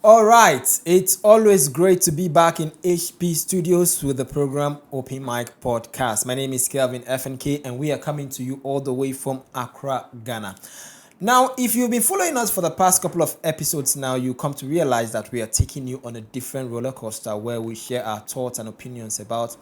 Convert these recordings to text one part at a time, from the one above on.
All right, it's always great to be back in HP Studios with the program Open Mic Podcast. My name is Kelvin FNK, and we are coming to you all the way from Accra, Ghana. Now, if you've been following us for the past couple of episodes now, you come to realize that we are taking you on a different roller coaster where we share our thoughts and opinions about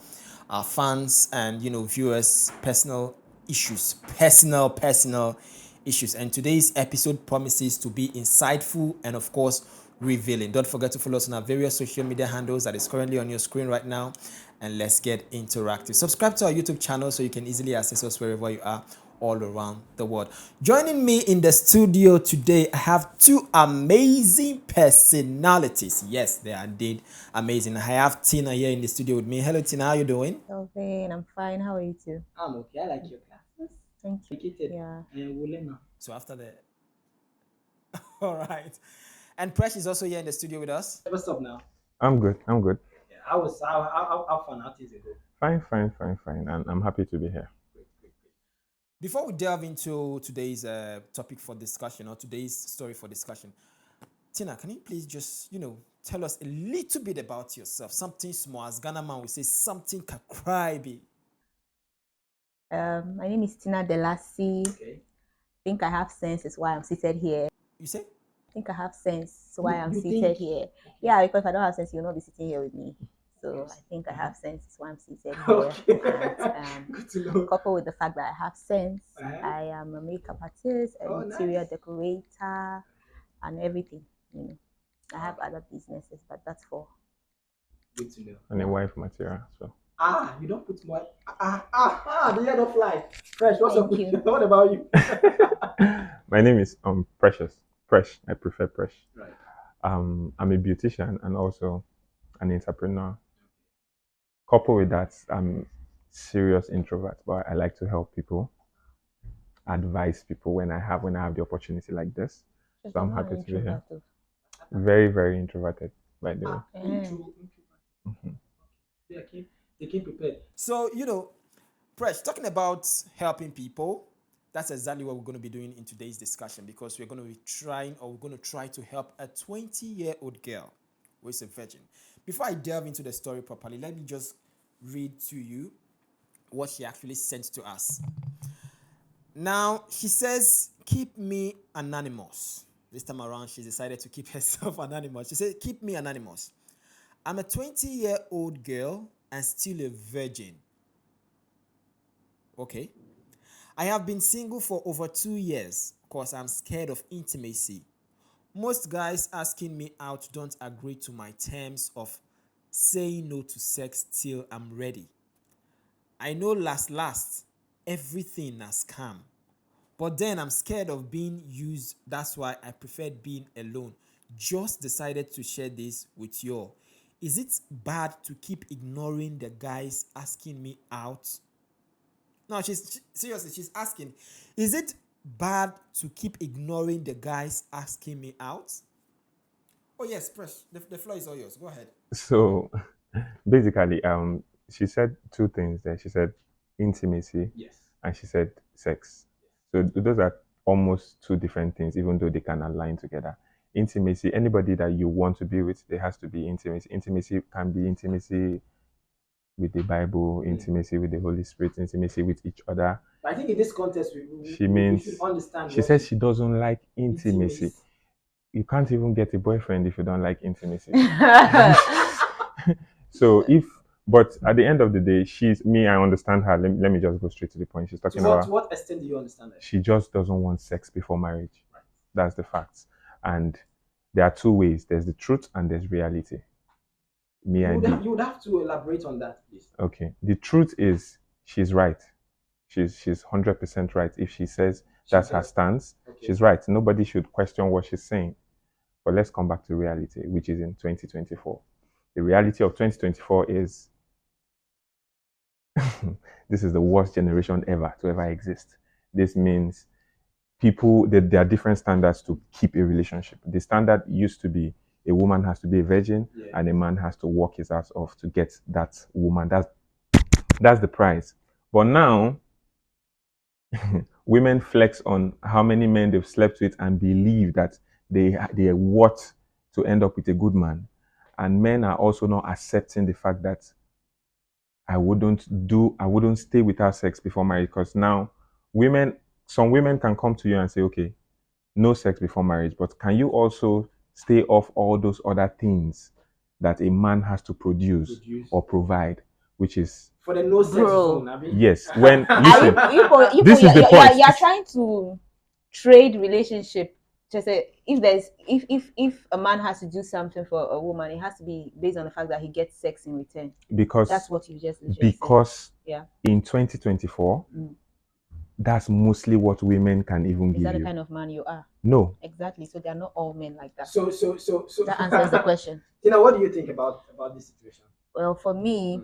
our fans and viewers' personal issues, personal issues. And today's episode promises to be insightful and, of course, revealing. Don't forget to follow us on our various social media handles that is currently on your screen right now. And let's get interactive. Subscribe to our YouTube channel so you can easily access us wherever you are all around the world. Joining me in the studio today, I have two amazing personalities. Yes, they are indeed amazing. I have Tina here in the studio with me. Hello, Tina. How you doing? Kelvin, I'm fine. How are you too? I'm okay. I like your glasses. Thank you. Complicated. Yeah. So after that, all right. And Presh is also here in the studio with us. What's up now? I'm good. I'm good. Yeah, how fun? How things go? Fine. And I'm happy to be here. Great. Before we delve into today's topic for discussion or today's story for discussion, Tina, can you please just tell us a little bit about yourself? Something small, as Ghana man would say, something can cry be. My name is Tina Delasi. Okay. I think I have sense is why I'm seated here. You say? I think I have sense so why I'm You seated think? here. Yeah, because if I don't have sense, you'll not be sitting here with me. So I think I have sense is why I'm seated here. Okay. And Good to know. coupled with the fact that I have sense, Uh-huh. I am a makeup artist, Oh, an interior nice. decorator, and everything. I have other businesses, but that's for Good to know. And a wife material. So You don't put more. The head of fly. Fresh, what's up? Thank you. What about you? my name is Precious. Presh. I prefer Presh. Right. I'm a beautician and also an entrepreneur. Coupled with that, I'm serious introvert, but I like to help people, advise people when I have the opportunity like this. So I'm happy to be here. Very introverted, by the way. Intro. Mhm. They came prepared. So, Presh, talking about helping people, that's exactly what we're going to be doing in today's discussion because we're going to try to help a 20-year-old girl who is a virgin. Before I delve into the story properly, let me just read to you what she actually sent to us. Now, she says, keep me anonymous. This time around, she decided to keep herself anonymous. She said, keep me anonymous. I'm a 20-year-old girl and still a virgin. Okay. I have been single for over 2 years because I'm scared of intimacy. Most guys asking me out don't agree to my terms of saying no to sex till I'm ready. I know last, everything has come. But then I'm scared of being used. That's why I preferred being alone. Just decided to share this with you all. Is it bad to keep ignoring the guys asking me out? No, seriously, she's asking, is it bad to keep ignoring the guys asking me out? Oh yes, Press, the floor is all yours. Go ahead. So basically, she said two things there. She said intimacy Yes. and she said sex. So those are almost two different things, even though they can align together. Intimacy, anybody that you want to be with, there has to be intimacy. Intimacy can be intimacy with the Bible, intimacy with the Holy Spirit, intimacy with each other. I think in this context, She means should understand. she says she doesn't like intimacy. You can't even get a boyfriend if you don't like intimacy. So but at the end of the day, I understand her. Let me just go straight to the point. She's talking about To what extent do you understand that? she just doesn't want sex before marriage. Right. That's the facts. And there are two ways. There's the truth and there's reality. You would have to elaborate on that, please. Okay. The truth is she's right. She's 100% right. If she says that's her stance, okay, she's right. Nobody should question what she's saying. But let's come back to reality, which is in 2024. The reality of 2024 is this is the worst generation ever to ever exist. This means there are different standards to keep a relationship. The standard used to be a woman has to be a virgin, yeah, and a man has to work his ass off to get that woman. That's the price. But now, women flex on how many men they've slept with and believe that they are worth to end up with a good man. And men are also not accepting the fact that I wouldn't stay without sex before marriage, because now women, some women can come to you and say, okay, no sex before marriage, but can you also stay off all those other things that a man has to produce or provide, which is for the no sex Bro. zone, Abi. yes. When Are listen, this is the point. you're trying to trade relationship. Just say if a man has to do something for a woman, it has to be based on the fact that he gets sex in return. because That's what you just literally said. because Yeah. in 2024, Mm. that's mostly what women can even Is give that the you. kind of man you are? No, Exactly. So they're not all men like that. So That answers the question. Tina, what do you think about this situation? Well, for me,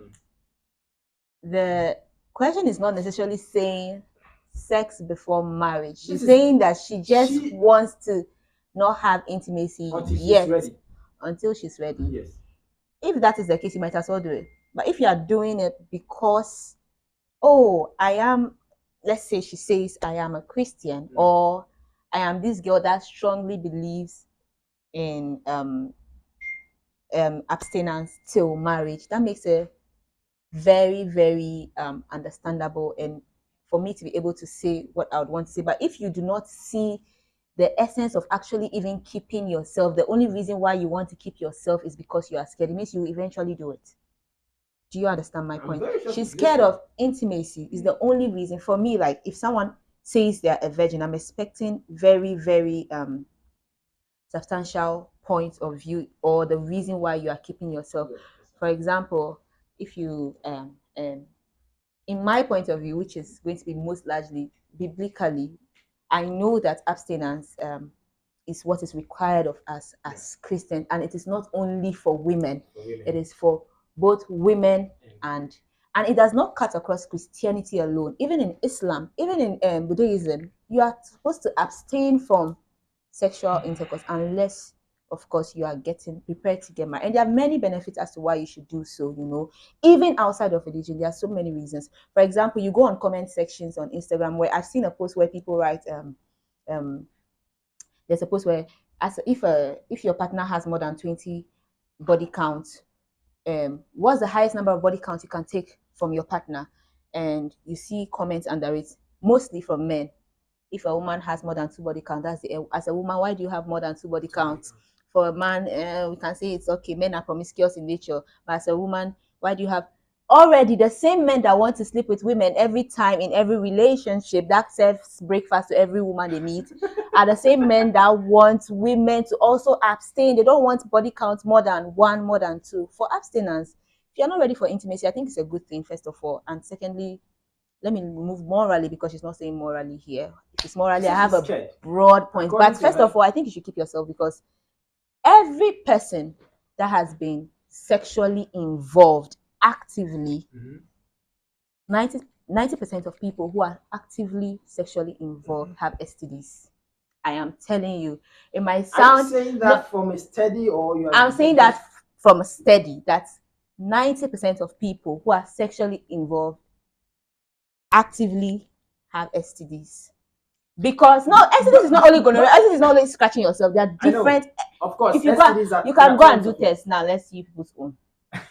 the question is not necessarily saying sex before marriage. She's saying that she just wants to not have intimacy Until she's yet ready. until she's ready. Yes. If that is the case, you might as well do it. But if you are doing it because, oh, I am, let's say she says, I am a Christian, or I am this girl that strongly believes in abstinence till marriage, that makes it very, very understandable, and for me to be able to say what I would want to say. But if you do not see the essence of actually even keeping yourself, the only reason why you want to keep yourself is because you are scared, it means you eventually do it. Do you understand my point? She's scared of intimacy is the only reason. For me, like if someone says they're a virgin, I'm expecting very, very substantial point of view or the reason why you are keeping yourself. For example, if you in my point of view, which is going to be most largely biblically, I know that abstinence is what is required of us as Christians, and it is not only for women. It is for both women and it does not cut across Christianity alone. Even in Islam, even in Buddhism, you are supposed to abstain from sexual intercourse unless, of course, you are getting prepared to get married. And there are many benefits as to why you should do so, you know. Even outside of religion, there are so many reasons. For example, you go on comment sections on Instagram where I've seen a post where people write there's a post where as if your partner has more than 20 body counts, what's the highest number of body counts you can take from your partner? And you see comments under it, mostly from men. If a woman has more than 2 body counts, that's the as a woman, why do you have more than 2 body counts? For a man, we can say it's okay, men are promiscuous in nature, but as a woman, why do you have already the same men that want to sleep with women every time in every relationship that serves breakfast to every woman they meet are the same men that want women to also abstain. They don't want body counts more than 1, more than 2 for abstinence. If you're not ready for intimacy, I think it's a good thing, first of all. And secondly, let me move morally, because she's not saying morally here. If it's morally, I have a broad point. But first of all, I think you should keep yourself, because every person that has been sexually involved actively, 90% of people who are actively sexually involved have STDs. I am telling you. It might sound. Are you saying that from a study, or you are? I'm saying that from a study that 90% of people who are sexually involved actively have STDs. Because no, STDs is not only gonorrhea. STDs is not only scratching yourself. They are different. Of course, if you can go and do tests now. Let's see people's own.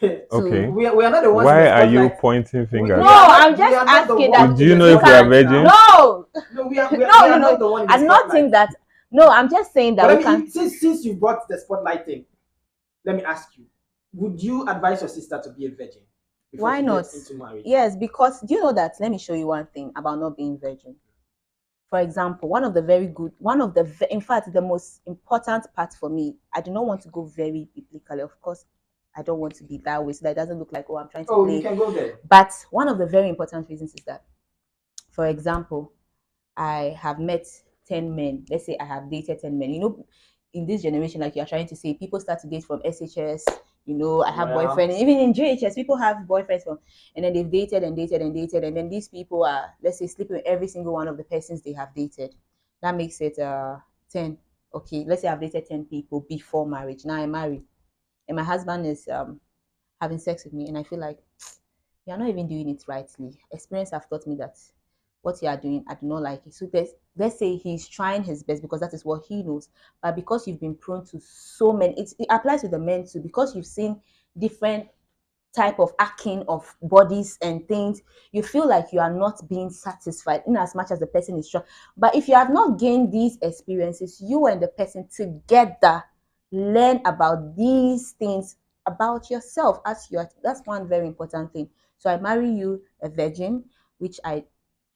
okay. We are not the ones. Why are you pointing fingers? No, I'm just asking that. Do you know if we are virgins? No, we are not the one. I'm not saying that. No, I'm just saying that we can. Since you brought the spotlight thing, let me ask you: would you advise your sister to be a virgin? Why not? Yes, because do you know that? Let me show you one thing about not being virgin. For example, in fact, the most important part for me, I do not want to go very biblically. Of course, I don't want to be that way, so that it doesn't look like, oh, I'm trying to play. You can go there. But one of the very important reasons is that, for example, I have met 10 men. Let's say I have dated 10 men. You know, in this generation, like you're trying to say, people start to date from SHS. You know, I have boyfriends. Even in JHS, people have boyfriends from, and then they've dated and dated and dated, and then these people are, let's say, sleeping with every single one of the persons they have dated. That makes it 10. Okay, let's say I've dated 10 people before marriage. Now I'm married, and my husband is having sex with me, and I feel like you're not even doing it rightly. Experience have taught me that what you are doing, I do not like it. So let's say he's trying his best because that is what he knows. But because you've been prone to so many, it applies to the men too, because you've seen different type of hacking of bodies and things, you feel like you are not being satisfied in as much as the person is strong. But if you have not gained these experiences, you and the person together learn about these things about yourself as you are. That's one very important thing. So I marry you a virgin, which I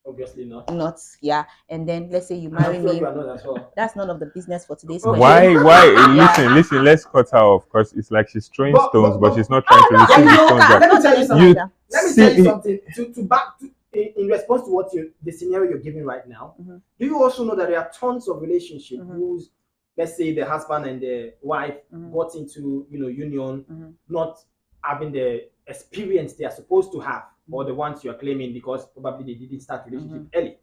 Obviously not. not, yeah. And then let's say you marry me. You are not as well. That's none of the business for today's Why? question. Listen. Let's cut her off because it's like she's throwing stones, but she's not trying to receive the stones back. Let me tell you something. Let me see- tell you something. To back to, in response to what the scenario you're giving right now. Do you also know that there are tons of relationships whose, let's say, the husband and the wife got into union, not having the experience they are supposed to have, or the ones you are claiming because probably they didn't start relationship early.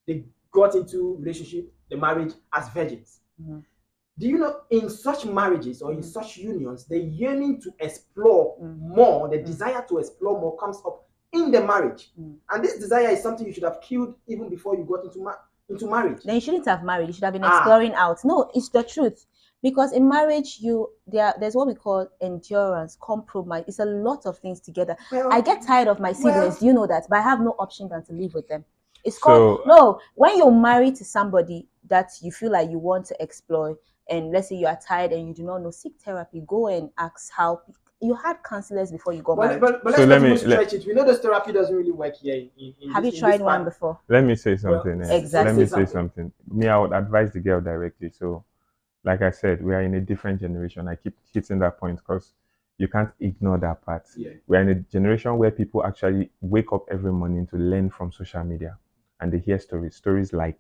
They got into relationship, the marriage as virgins. Do you know, in such marriages or in such unions, the yearning to explore more, the desire to explore more comes up in the marriage. And this desire is something you should have killed even before you got into marriage. Then you shouldn't have married. You should have been exploring out. No, it's the truth. Because in marriage, there's what we call endurance, compromise. It's a lot of things together. Well, I get tired of my siblings, you know that, but I have no option than to live with them. It's called when you're married to somebody that you feel like you want to explore, and let's say you are tired and you do not know, seek therapy. Go and ask how. You had counselors before you got married. But let's not even stretch it. We know this therapy doesn't really work here. Have you tried one before? Let me say something. Exactly. Let me say something. Me, I would advise the girl directly. So, like I said, we are in a different generation. I keep hitting that point because you can't ignore that part. Yeah. We are in a generation where people actually wake up every morning to learn from social media, and they hear stories like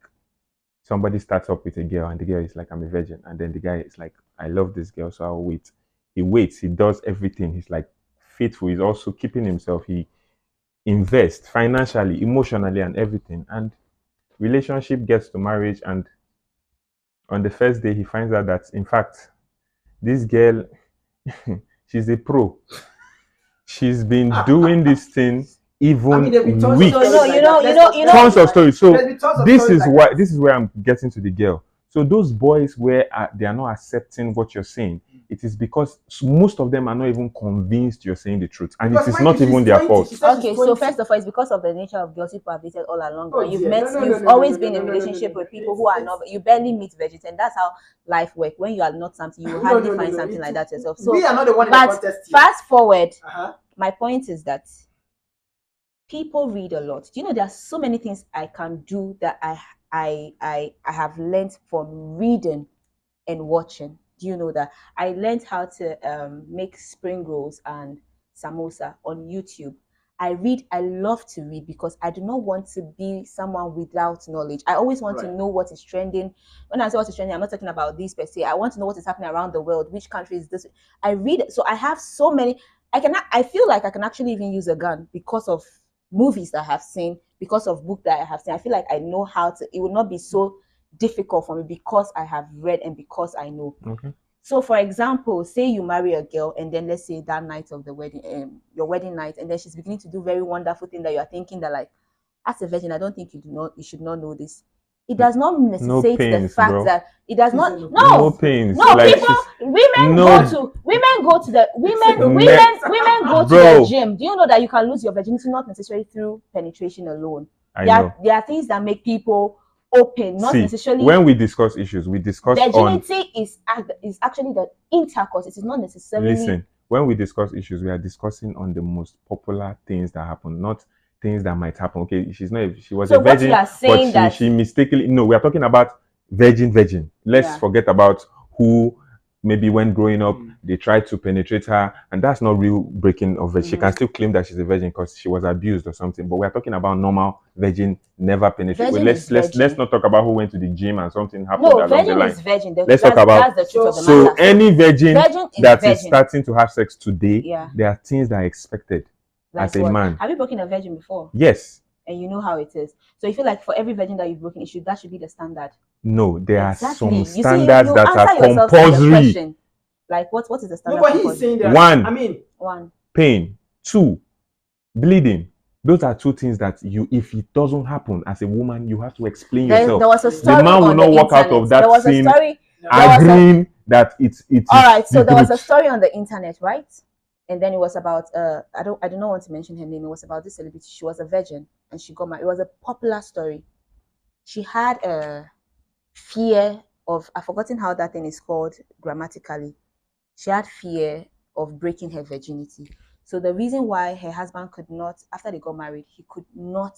somebody starts up with a girl and the girl is like, I'm a virgin, and then the guy is like, I love this girl, so I'll wait. He waits, he does everything, he's like faithful, he's also keeping himself, he invests financially, emotionally, and everything, and relationship gets to marriage, and on the first day he finds out that in fact this girl she's a pro. She's been doing this thing even weeks. Tons of stories. So this is where I'm getting to the girl. So those boys where they are not accepting what you're saying, it is because most of them are not even convinced you're saying the truth, and it is not even their fault. Okay, so first of all, it's because of the nature of girls people have dated all along. You've always been in a relationship with people who are not. You barely meet virgins, and that's how life works. When you are not something, you will hardly find something like that yourself. So we are not the one in the contest here. Fast forward. My point is that people read a lot. Do you know there are so many things I can do that I have learned from reading and watching? Do you know that I learned how to make spring rolls and samosa on YouTube? I love to read because I do not want to be someone without knowledge. I always want to know what is trending. When I say what is trending, I'm not talking about this per se. I want to know what is happening around the world. Which country is this? I read, so I have so many. I feel like I can actually even use a gun because of movies that I have seen, because of books that I have seen. I feel like I know how to. It will not be so difficult for me because I have read and because I know. Okay. So, for example, say you marry a girl, and then let's say that night of the wedding, your wedding night, and then she's beginning to do very wonderful thing that you are thinking that, like, as a virgin, I don't think you should not know this. It does not necessitate the fact that it does not. No pains. No, like women go to the gym. Do you know that you can lose your virginity not necessarily through penetration alone? There are things that make people open, not necessarily. When we discuss issues, we discuss virginity is actually the intercourse. It is not necessarily. Listen, when we discuss issues, we are discussing on the most popular things that happen, not things that might happen. Okay, she was a virgin, but she mistakenly. No, we are talking about virgin. Let's forget about who maybe when growing up they tried to penetrate her, and that's not real breaking of virgin. She can still claim that she's a virgin because she was abused or something. But we are talking about normal virgin, never penetrated. Let's not talk about who went to the gym and something happened along the line. No, virgin is virgin. Let's talk about that's the truth of the matter. So any virgin that is starting to have sex today, there are things that are expected as a man. Have you broken a virgin before? Yes. And you know how it is. So you feel like for every virgin that you've broken, that should be the standard. No, there are some standards that are compulsory. Like what is the standard? No, but he's saying that. One, pain. 2, bleeding. Those are two things that you, if it doesn't happen as a woman, you have to explain There yourself. was a The story man will on not the walk out internet. of that There was a scene story. There was a, agreeing that it all is right, so the there was a truth. story on the internet, right? And then it was about I do not want to mention her name. It was about this celebrity. She was a virgin and she got married. It was a popular story. She had a fear of, I've forgotten how that thing is called grammatically. She had fear of breaking her virginity. So the reason why her husband could not, after they got married, he could not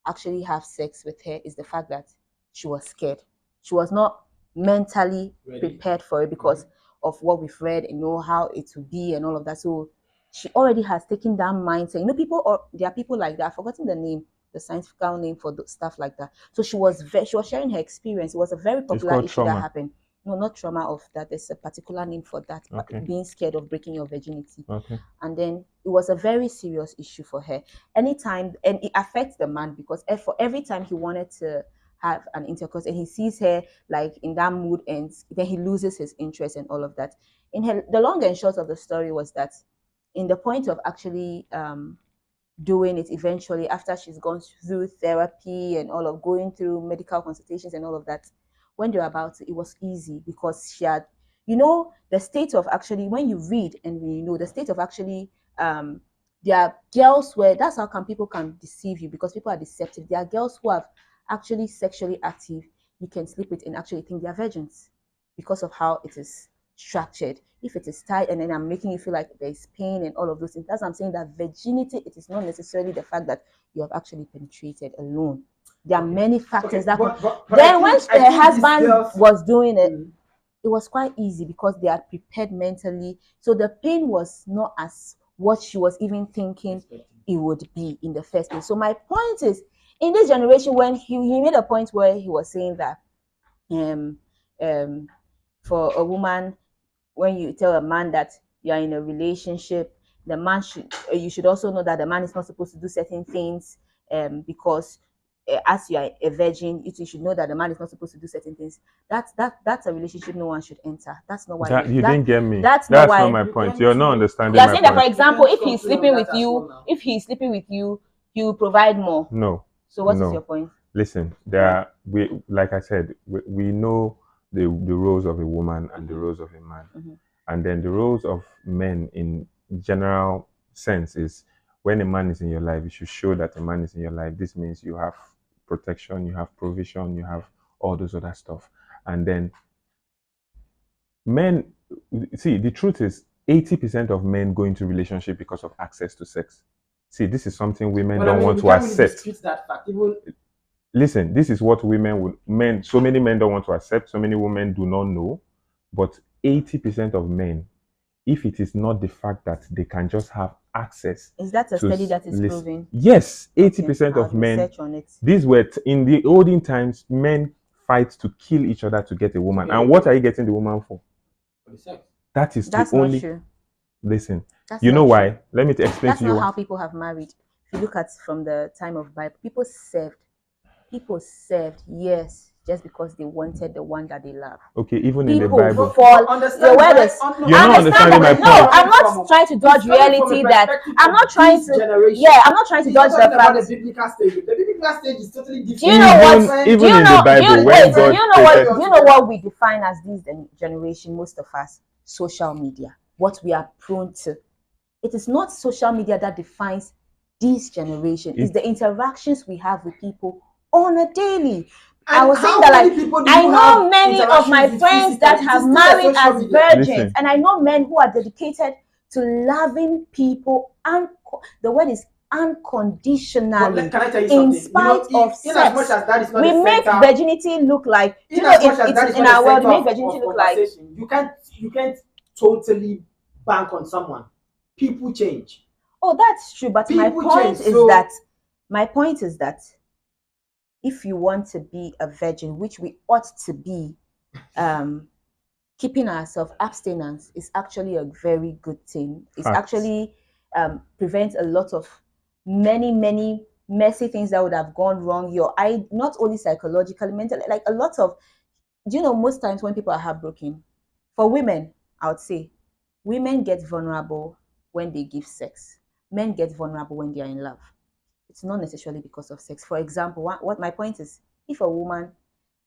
actually have sex with her is the fact that she was scared. She was not mentally prepared for it because of what we've read and know how it will be and all of that. So she already has taken that mindset. You know, people, or there are people like that. I've forgotten the name, the scientific name for stuff like that. So she was sharing her experience. It was a very It's popular called issue that trauma. happened. No, not trauma of that. There's a particular name for that. Okay. Being scared of breaking your virginity. Okay. And then it was a very serious issue for her. Anytime, and it affects the man because for every time he wanted to have an intercourse and he sees her like in that mood, and then he loses his interest and all of that. In her, the long and short of the story was that in the point of actually doing it eventually after she's gone through therapy and all of going through medical consultations and all of that, when they were about to, it was easy because she had, you know, the state of actually, when you read and when you know the state of actually there are girls where, that's how come people can deceive you, because people are deceptive. There are girls who have actually sexually active, you can sleep with and actually think they are virgins because of how it is structured. If it is tight and then I'm making you feel like there's pain and all of those things, that's what I'm saying, that virginity, it is not necessarily the fact that you have actually penetrated alone. There are many factors that but then when her husband was doing it, it was quite easy because they are prepared mentally. So the pain was not as what she was even thinking it would be in the first place. So my point is, in this generation, when he made a point where he was saying that um for a woman, when you tell a man that you are in a relationship, the man should you should also know that the man is not supposed to do certain things because as you are a virgin, you should know that the man is not supposed to do certain things. That's a relationship no one should enter. That's not why That, you didn't get me. That's not why my point. You're not understanding you are my saying that, for point. example, if he's sleeping with you, he will provide more. No. So what is No. your point? Listen, we, like I said, we know the roles of a woman and the roles of a man. And then the roles of men in general sense is, when a man is in your life, you should show that a man is in your life. This means you have protection, you have provision, you have all those other stuff. And then men, see, the truth is 80% of men go into relationship because of access to sex. See, this is something women don't want to accept. That fact. Even listen, this is what so many men don't want to accept, so many women do not know. But 80% of men, if it is not the fact that they can just have access. Is that a study that is proving? Yes, 80% of men. These were in the olden times, men fight to kill each other to get a woman. And what are you getting the woman for? That's the only. Not true. Listen, you know why? Let me explain to you. That's not how people have married. If you look at from the time of Bible, people served, yes, just because they wanted the one that they love. Okay, even in the Bible. The word is, you're not understanding my point. No, I'm not trying to dodge reality. That I'm not trying to. Yeah, I'm not trying to dodge the fact. The biblical stage. The biblical stage is totally different. Do you know what? Even in the Bible, when God do you know what we define as this generation? Most of us, social media. What we are prone to. It is not social media that defines this generation. It's the interactions we have with people on a daily. I was saying that, like, I know many of my friends that have married as virgins, and I know men who are dedicated to loving people, and the word is unconditionally, in spite of sex. We make virginity look like, you know, it's in our world, we make virginity look like you can't totally bank on someone. People change. Oh, that's true. But my point is that if you want to be a virgin, which we ought to be, keeping ourselves abstinence is actually a very good thing. It's actually prevents a lot of many messy things that would have gone wrong. Not only psychologically, mentally, like a lot of, do you know, most times when people are heartbroken, for women, I would say, women get vulnerable when they give sex. Men get vulnerable when they are in love. it's not necessarily because of sex. For example, what my point is, if a woman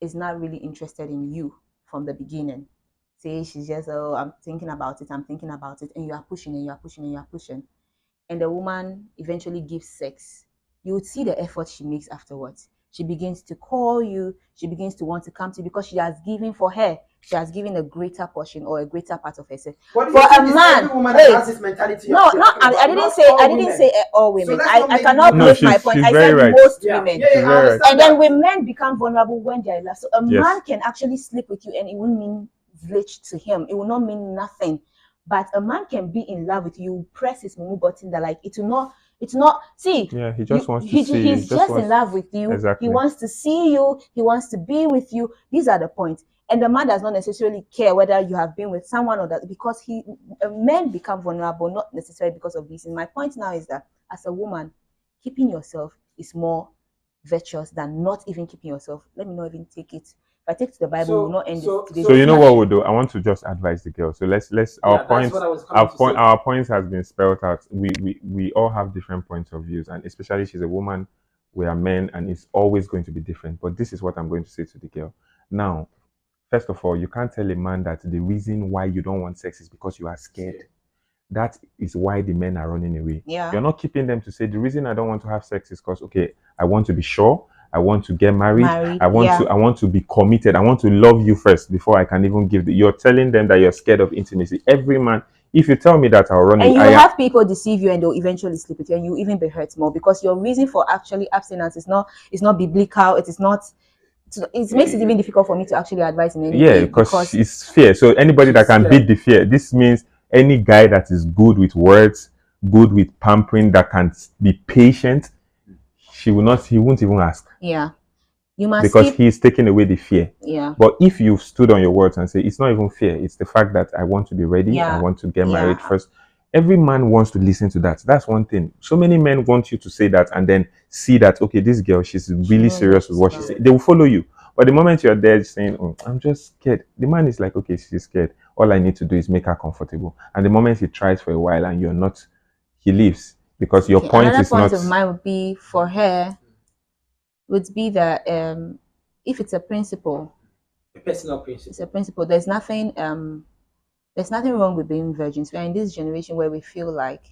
is not really interested in you from the beginning, say she's just, oh, I'm thinking about it, and you are pushing and you are pushing and you are pushing, and the woman eventually gives sex, you would see the effort she makes afterwards. She begins to call you, she begins to want to come to you because she has given for her. She has given a greater portion or a greater part of herself. But For a man, every woman wait, has this mentality. no, no, I didn't say all women. So I cannot No, make my she's point. I very said right. most Yeah, women. yeah, She's I very right. understand And then that. when men become vulnerable when they are in love, so a Yes. man can actually sleep with you and it won't mean zilch to him. It will not mean nothing. But a man can be in love with you, press his move button that like it will not. It's not. See, Yeah, he just wants to he, see you. he's just in love with you. Exactly. He wants to see you. He wants to be with you. These are the points. And the man does not necessarily care whether you have been with someone or that, because men become vulnerable not necessarily because of this. And my point now is that as a woman, keeping yourself is more virtuous than not even keeping yourself. Let me not even take it. If I take to the Bible, we will not end this. So you know what we'll do? I want to just advise the girl. So let's our points. Our Our points has been spelled out. We all have different points of views, and especially she's a woman. We are men, and it's always going to be different. But this is what I'm going to say to the girl. Now, first of all, you can't tell a man that the reason why you don't want sex is because you are scared. That is why the men are running away. Yeah. You're not keeping them to say the reason I don't want to have sex is because, okay, I want to be sure, I want to get married, I want to be committed, I want to love you first before I can even give you're telling them that you're scared of intimacy. Every man, if you tell me that, I'll run away. And you have people deceive you and they'll eventually sleep with you and you even be hurt more because your reason for actually abstinence is not biblical. It is not. It makes it even difficult for me to actually advise in any way because it's fear. So anybody that can beat the fear, this means any guy that is good with words, good with pampering, that can be patient, he won't even ask. Yeah. You must, because he's taking away the fear. Yeah. But if you've stood on your words and say it's not even fear, it's the fact that I want to be ready, I want to get married first. Every man wants to listen to that. That's one thing. So many men want you to say that and then see that, okay, this girl, she's really serious with what she's saying. They will follow you. But the moment you're there saying, oh, I'm just scared, the man is like, okay, she's scared. All I need to do is make her comfortable. And the moment he tries for a while and you're not, he leaves. Because your point is not... Another point of mine would be for her, would be that if it's a principle, a personal principle, it's a principle. There's nothing wrong with being virgins. We're in this generation where we feel like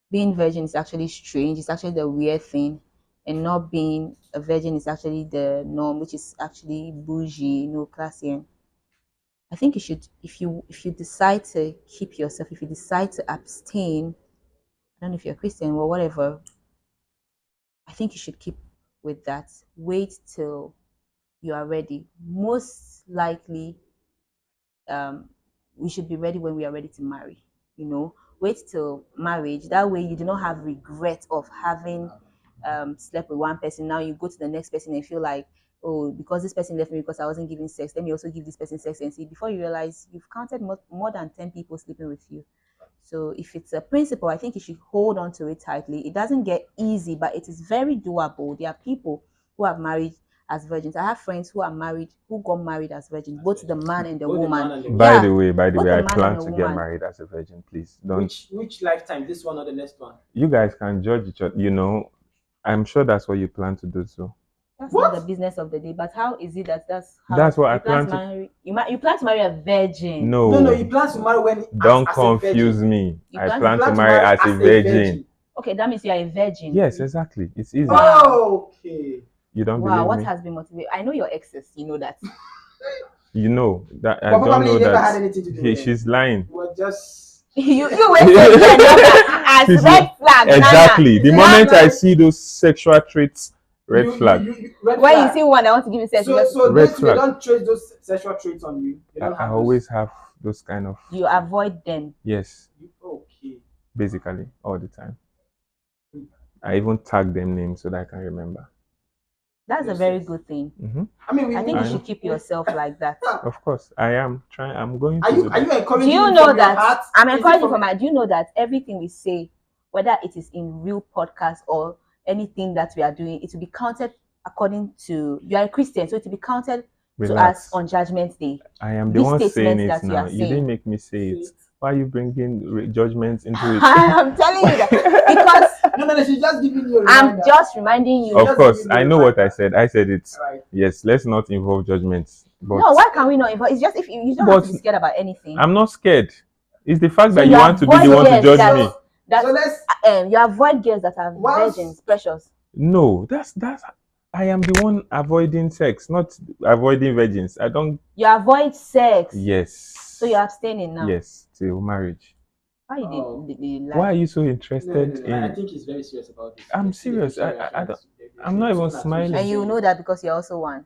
being virgin is actually strange. It's actually the weird thing, and not being a virgin is actually the norm, which is actually bougie, classy. And I think you should, if you decide to keep yourself, if you decide to abstain, I don't know if you're a Christian or whatever, I think you should keep with that. Wait till you are ready. Most likely, we should be ready when we are ready to marry. Wait till marriage. That way you do not have regret of having slept with one person. Now you go to the next person and feel like, oh, because this person left me because I wasn't giving sex, let me also give this person sex, and see, before you realize you've counted more than 10 people sleeping with you. So if it's a principle, I think you should hold on to it tightly. It doesn't get easy, but it is very doable. There are people who have married as virgins. I have friends who got married as virgins, both the man and the woman. By the way, I plan to get married as a virgin. Please don't. Which lifetime? This one or the next one? You guys can judge each other. I'm sure that's what you plan to do. So that's not the business of the day. But how is it that's what I plan to marry? You plan to marry a virgin? No. You plan to marry when? Don't confuse me. I plan to marry as a virgin. Okay, that means you are a virgin. Yes, exactly. It's easy. Oh, okay. You don't believe me? What has been motivated? I know your exes. You know that. You know that. I don't know that. Had anything to do with she's lying. Well, just you wait as red flag. Exactly. The moment I see those sexual traits, red flag. When you see one, I want to give you sex. So red they flag. don't trace those sexual traits on you. I always have those kind of. You avoid them. Yes. Okay. Basically, all the time. I even tag them names so that I can remember. That's a very good thing. Mm-hmm. I think you should keep yourself like that. Of course, I am trying. I'm going to. Are you encouraging? Do you know that I'm encouraging from my? Do you know that everything we say, whether it is in real podcast or anything that we are doing, it will be counted according to. You are a Christian, so it will be counted to us on Judgment Day. I am the one saying it now. You didn't make me say it. Why are you bringing judgments into it? I'm telling you that because No, she's just giving you a I'm reminder. just reminding you. Of Just course, giving you I a know what I reminder. said. I said it. Right. Yes, let's not involve judgments. But No, why can we not involve? It's just if you don't have to be But- scared about anything. I'm not scared. It's the fact So that you want to be the one to girls judge me. that So let's you avoid girls that are Whilst- virgins, precious. No, that's I am the one avoiding sex, not avoiding virgins. I don't. You avoid sex. Yes. So you're abstaining now. Yes, till marriage. Why you Oh. lie? Why are you so No, interested no. I in? think he's very serious about this. I'm Let's see the serious. facial I reactions. don't. They- I'm not it's even so natural. smiling. And you know that because you're also one.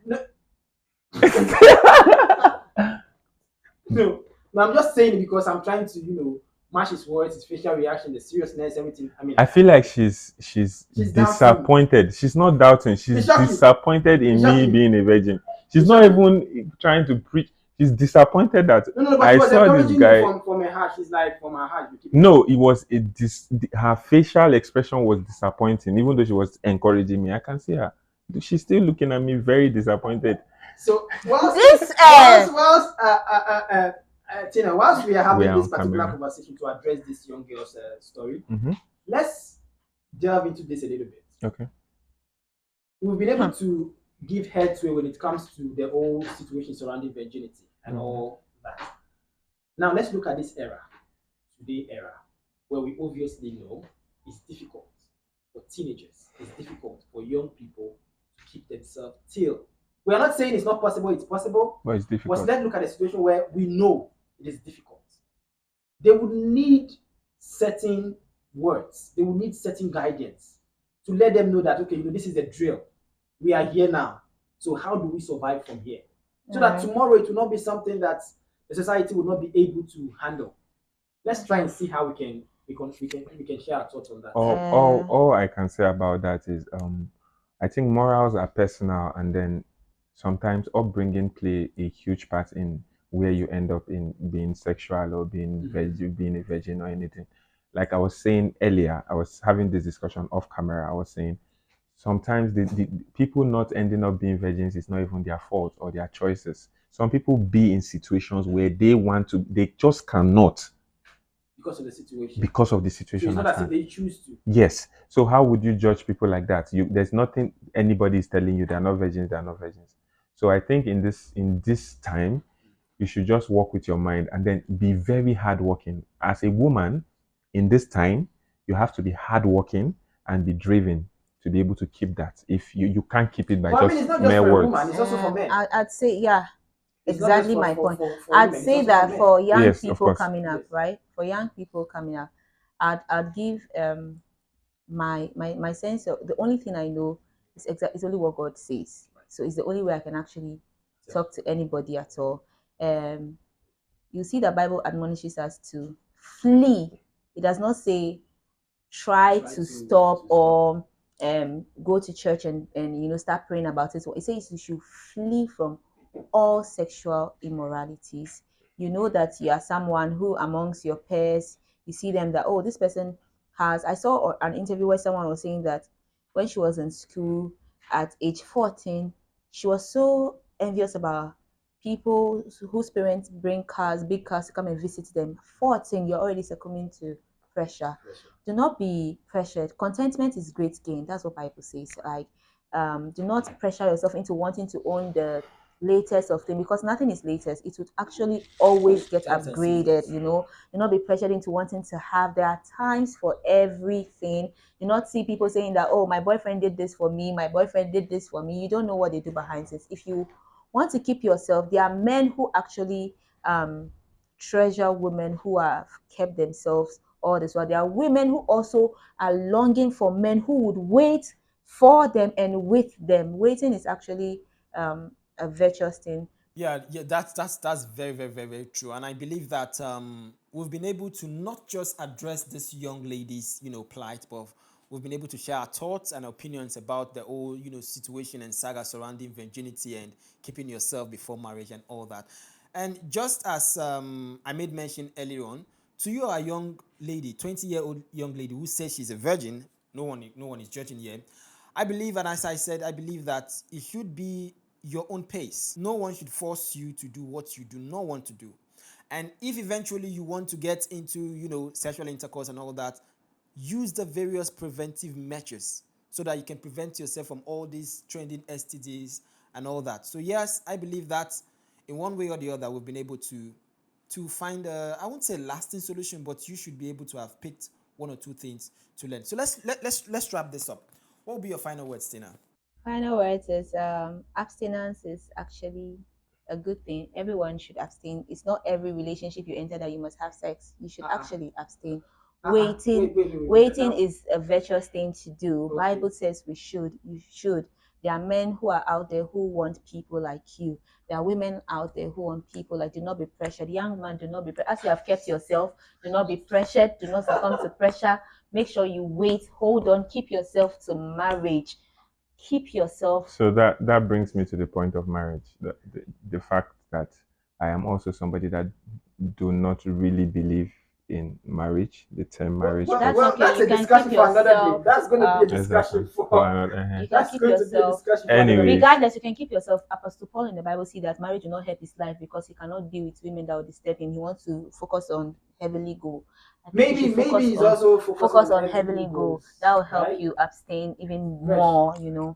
No, I'm just saying it because I'm trying to, match his words, his facial reaction, the seriousness, everything. I mean, I feel like she's She's disappointed. She's not doubting. She's It's shocking. disappointed in It's me shocking. being a virgin. She's It's not shocking. even trying to preach. She's disappointed that no, but I she was saw this encouraging guy. you from her heart. She's like, from her heart. You keep No, it was her facial expression was disappointing. Even though she was encouraging me, I can see her. She's still looking at me very disappointed. So whilst This Tina, whilst we are having We are this on particular camera. conversation to address this young girl's story, Mhm. let's delve into this a little bit. Okay. We've been able to give headway when it comes to the whole situation surrounding virginity and all that. Now let's look at this era, today era, where we obviously know it's difficult for teenagers, it's difficult for young people to keep themselves till. We are not saying it's not possible, it's possible. But it's But difficult. let's look at a situation where we know it is difficult. They would need certain words, they would need certain guidance to let them know that, okay, this is the drill. We are here now. So how do we survive from here? So that tomorrow it will not be something that the society will not be able to handle. Let's try and see how we can share our thoughts on that. All I can say about that is I think morals are personal, and then sometimes upbringing play a huge part in where you end up in being sexual or being being a virgin or anything. Like I was saying earlier, I was having this discussion off camera. I was saying sometimes the people not ending up being virgins is not even their fault or their choices. Some people be in situations where they just cannot Because of the situation. because of the So situation. it's not at as if hand. they choose to. Yes. So how would you judge people like that? There's nothing anybody is telling you they're not virgins, they're not virgins. So I think in this time, you should just work with your mind and then be very hardworking. As a woman, in this time, you have to be hardworking and be driven to be able to keep that. If you can't keep it by But I mean, just it's not just mere for a words. woman, it's also for men. I'd say, yeah, It's not just exactly for- my for- point. for I'd women, it's say also that for men. for young Yes, of people course. coming up, Yes. right? For young people coming up, I'd give my sense of the only thing I know is only what God says. So it's the only way I can actually talk to anybody at all. You see, the Bible admonishes us to flee. It does not say try to stop or go to church and start praying about it. So it says you should flee from all sexual immoralities. You know that you are someone who amongst your peers, you see them that, oh, this person has. I saw an interview where someone was saying that when she was in school at age 14, she was so envious about people whose parents bring cars, big cars, to come and visit them. 14, you're already succumbing to pressure. Do not be pressured. Contentment is great gain. That's what Bible says. Like, do not pressure yourself into wanting to own the latest of things, because nothing is latest. It would actually always get Times and upgraded. seasons. Do not be pressured into wanting to have. There are times for everything. Do not see people saying that, oh, my boyfriend did this for me, my boyfriend did this for me. You don't know what they do behind this. If you want to keep yourself, there are men who actually treasure women who have kept themselves all this while. There are women who also are longing for men who would wait for them and with them. Waiting is actually a virtuous thing. Yeah, that's very, very, very, very true. And I believe that we've been able to not just address this young lady's, plight, but we've been able to share our thoughts and opinions about the whole, situation and saga surrounding virginity and keeping yourself before marriage and all that. And just as I made mention earlier on, to you, a young lady, 20-year-old young lady who says she's a virgin, no one is judging here. I believe, and as I said, I believe that it should be your own pace. No one should force you to do what you do not want to do. And if eventually you want to get into, sexual intercourse and all that, use the various preventive measures so that you can prevent yourself from all these trending STDs and all that. So yes, I believe that in one way or the other, we've been able to find a, I won't say lasting solution, but you should be able to have picked one or two things to learn. So let's wrap this up. What will be your final words, Tina? Final words is abstinence is actually a good thing. Everyone should abstain. It's not every relationship you enter that you must have sex. You should actually abstain. Waiting, waiting is a virtuous thing to do. Okay. Bible says we should. You should. There are men who are out there who want people like you. There are women out there who want people like. Do not be pressured. Young man, do not be pressured. As you have kept yourself, do not be pressured. Do not succumb to pressure. Make sure you wait. Hold on. Keep yourself to marriage. Keep yourself. So that brings me to the point of marriage. The fact that I am also somebody that do not really believe in marriage, the term marriage. That's Well, okay. that's You a can discussion keep for another day. yourself, That's going to be a discussion Exactly. for. You can That's keep going to be a yourself. discussion for Anyways. another day. Regardless, you can keep yourself. Apostle Paul in the Bible see that marriage will not help his life because he cannot deal with women that will disturb him. He wants to focus on heavenly goal. I think you should Maybe he's on, also focus on heavenly goal. goals, That will help right? you abstain even Fresh. more.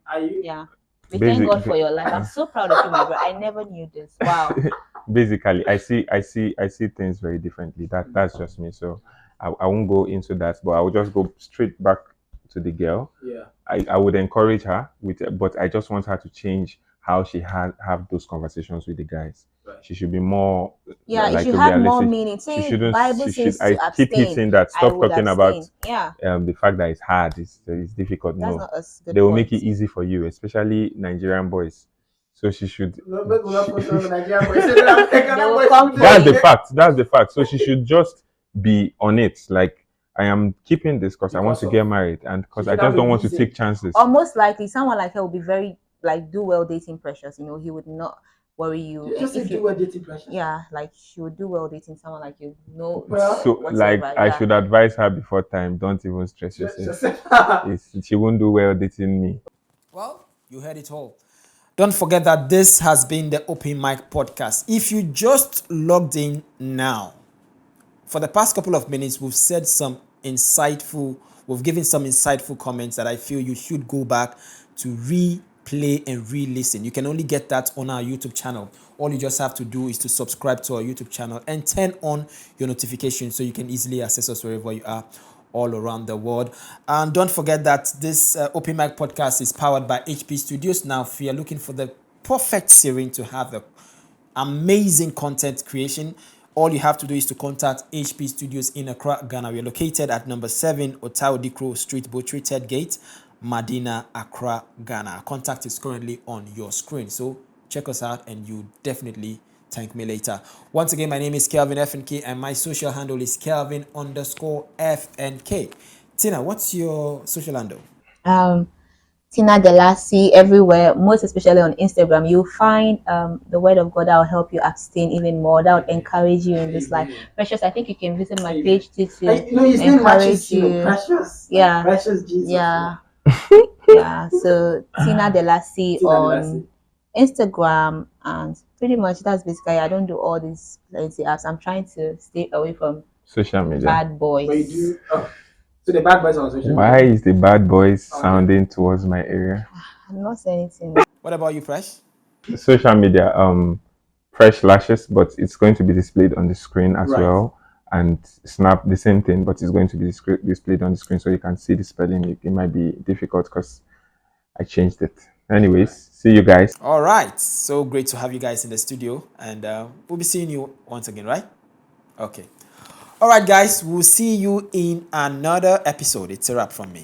Are you? Yeah. We thank Basic- God for your life. I'm so proud of you, my brother. I never knew this. Wow. Basically, I see things very differently. That's just me. So I won't go into that, but I will just go straight back to the girl. Yeah. I would encourage her but I just want her to change how she have those conversations with the guys. Right. She should be more Yeah, like it should a have more realistic. meaning. She Say shouldn't. Bible She says should. I to keep abstain. hitting that. I Stop would talking abstain. about Yeah, the fact that it's hard. It's difficult. that's No, not a good they will point. make it easy for you, especially Nigerian boys. So she should. No, but we're not focusing on the Nigerian boys. Say that African They will boys come do for That's that. the fact. That's the fact. So she should just be on it. Like, I am keeping this because I want to Because get married and because she I should have just a don't want to reason. take chances. Or most likely, someone like her will be very do well dating precious. He would not worry you. You just And say do a dating pressure. yeah, like she would do well dating someone like you. No, Well, So, whatsoever. like, I Yeah. should advise her before time. Don't even stress Just yourself. say- She won't do well dating me. Well, you heard it all. Don't forget that this has been the Open Mic Podcast. If you just logged in now, for the past couple of minutes, we've given some insightful comments that I feel you should go back to replay and re-listen. You can only get that on our YouTube channel. All you just have to do is to subscribe to our YouTube channel and turn on your notifications so you can easily access us wherever you are all around the world. And don't forget that this Open Mic Podcast is powered by HP Studios. Now, if you're looking for the perfect serene to have the amazing content creation, all you have to do is to contact HP Studios in Accra, Ghana. We are located at number 7 Otao Dikro Street, Butchery, Third Gate, Medina, Accra, Ghana. Our contact is currently on your screen. So check us out and you definitely thank me later. Once again, my name is Kelvin FNK and my social handle is Kelvin_FNK. Tina, what's your social handle? Tina Delassie everywhere, most especially on Instagram. You'll find the word of God that will help you abstain even more. That will encourage you in this life. Precious, I think you can visit my page too to his name matches you. Precious. Yeah. Precious Jesus. Yeah. Yeah. So Tina Delassie Tina on Delassie. Instagram, and pretty much that's basically. I don't do all these plenty apps. I'm trying to stay away from Social media. bad boys. But you do. Oh. So the bad boys are on social Why media. is the bad boys Okay. sounding towards my area? I'm not saying anything. What about you, Fresh? Social media, Fresh Lashes, but it's going to be displayed on the screen as Right. well. And Snap, the same thing, but it's going to be displayed on the screen so you can see the spelling. It might be difficult because I changed it. Anyways, see you guys. All right. So great to have you guys in the studio. And we'll be seeing you once again, right? Okay. All right, guys. We'll see you in another episode. It's a wrap from me.